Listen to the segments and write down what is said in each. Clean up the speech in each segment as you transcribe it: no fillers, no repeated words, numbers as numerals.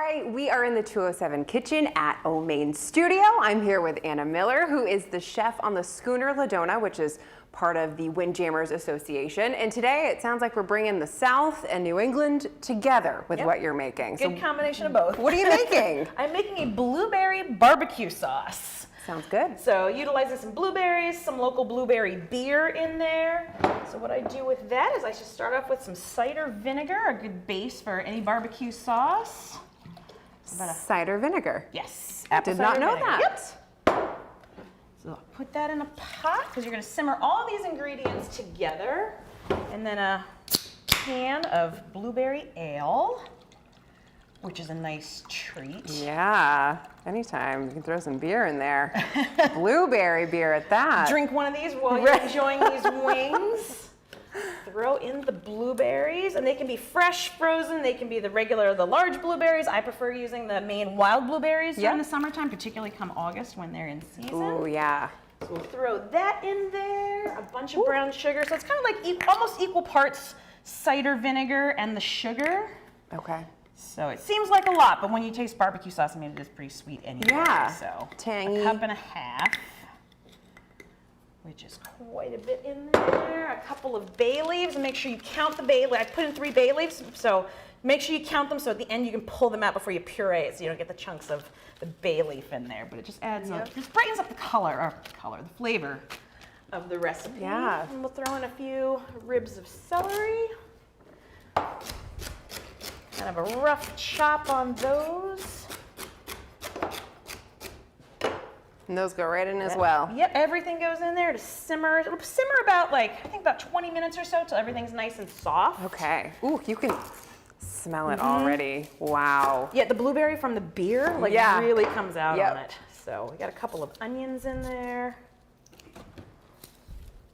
right, we are in the 207 kitchen at Maine studio. I'm here with Anna Miller, who is the chef on the Schooner Ladona, which is part of the Windjammers Association. And today it sounds like we're bringing the South and New England together with what you're making. Good combination of both. What are you making? I'm making a blueberry barbecue sauce. Sounds good. So utilizing some blueberries, some local blueberry beer in there. So what I do with that is I just start off with some cider vinegar, a good base for any barbecue sauce. Cider vinegar. Yes. Did not know that. Yep. So I'll put that in a pot because you're going to simmer all these ingredients together. And then a can of blueberry ale, which is a nice treat. Yeah, anytime. You can throw some beer in there. Blueberry beer at that. Drink one of these while you're enjoying these wings. Throw in the blueberries, and they can be fresh, frozen. They can be the regular, the large blueberries. I prefer using the Maine wild blueberries during the summertime, particularly come August when they're in season. Oh, yeah. So we'll throw that in there, a bunch of brown sugar. So it's kind of like almost equal parts cider vinegar and the sugar. Okay. So it seems like a lot, but when you taste barbecue sauce, I mean, it is pretty sweet anyway. Yeah. So tangy. A cup and a half, which is quite a bit in there. A couple of bay leaves, and make sure you count the bay leaves. I put in 3 bay leaves, so make sure you count them so at the end you can pull them out before you puree it so you don't get the chunks of the bay leaf in there. But it just adds up, just brightens up the the flavor of the recipe. Yeah. And we'll throw in a few ribs of celery. Kind of a rough chop on those. And those go right in as well. Yep, everything goes in there to simmer. It'll simmer about I think about 20 minutes or so till everything's nice and soft. Okay. Ooh, you can smell it already. Wow. Yeah, the blueberry from the beer really comes out on it. So we got a couple of onions in there.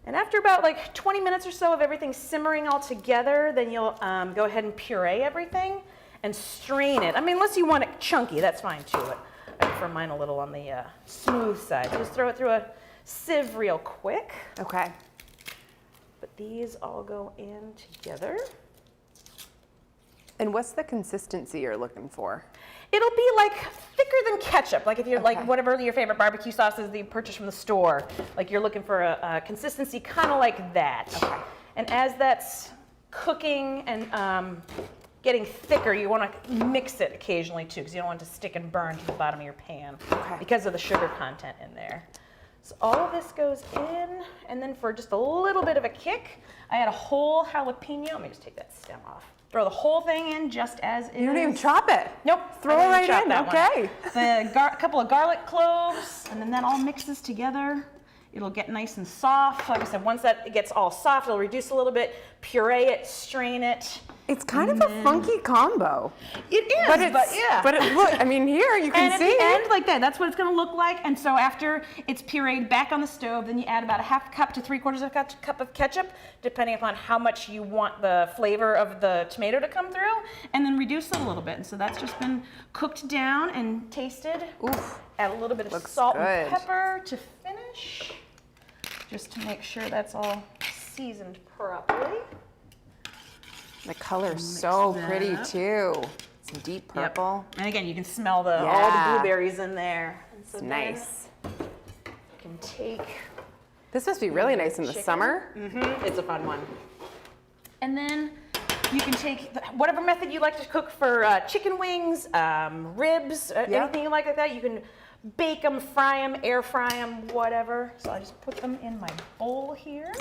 And after about 20 minutes or so of everything simmering all together, then you'll go ahead and puree everything and strain it. I mean, unless you want it chunky, that's fine too. But I prefer mine a little on the smooth side. So just throw it through a sieve real quick. Okay. But these all go in together. And what's the consistency you're looking for? It'll be thicker than ketchup. If you're whatever your favorite barbecue sauce is that you purchase from the store, you're looking for a consistency kind of like that. Okay. And as that's cooking and getting thicker, you want to mix it occasionally too, because you don't want it to stick and burn to the bottom of your pan because of the sugar content in there. So all of this goes in, and then for just a little bit of a kick, I add a whole jalapeno. Let me just take that stem off. Throw the whole thing in just as is. You don't even chop it. Nope. Throw it right in. Okay. A couple of garlic cloves, and then that all mixes together. It'll get nice and soft. Like I said, once that gets all soft, it'll reduce a little bit, puree it, strain it. It's kind of a funky combo. It is, but look, I mean, here you can see. And at the end, like that, that's what it's going to look like. And so after it's pureed back on the stove, then you add about a half cup to 3/4 of a cup of ketchup, depending upon how much you want the flavor of the tomato to come through, and then reduce it a little bit. And so that's just been cooked down and tasted. Oof. Add a little bit of salt and pepper to finish, just to make sure that's all seasoned properly. The color's so pretty too. Some deep purple. Yep. And again, you can smell all the blueberries in there. And so it's nice. You can take. This must be really nice in the summer. Mm-hmm. It's a fun one. And then you can take whatever method you like to cook for chicken wings, ribs, anything you like that. You can bake them, fry them, air fry them, whatever. So I just put them in my bowl here.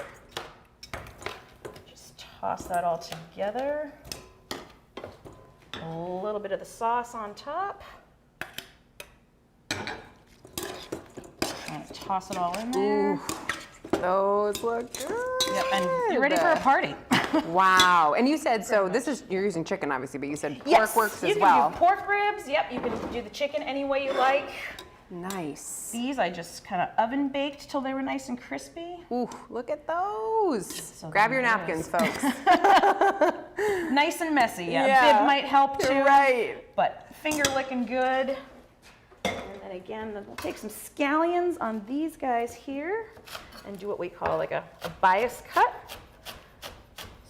Toss that all together. A little bit of the sauce on top. And toss it all in there. Ooh, those look good. Yep, and you're ready for a party. Wow. And you said, so you're using chicken obviously, but you said pork works as well. You can do pork ribs. Yep, you can do the chicken any way you like. Nice. These I just kind of oven baked till they were nice and crispy. Ooh, look at those. So grab your napkins, folks. Nice and messy. Yeah. Bib might help too. Right. But finger licking good. And then again, we'll take some scallions on these guys here and do what we call a bias cut.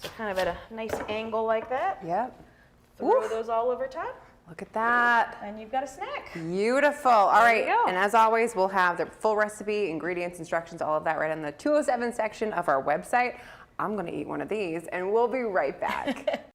So kind of at a nice angle like that. Yep. Throw those all over top. Look at that. And you've got a snack. Beautiful. All There right. you go. And as always, we'll have the full recipe, ingredients, instructions, all of that right in the 207 section of our website. I'm going to eat one of these and we'll be right back.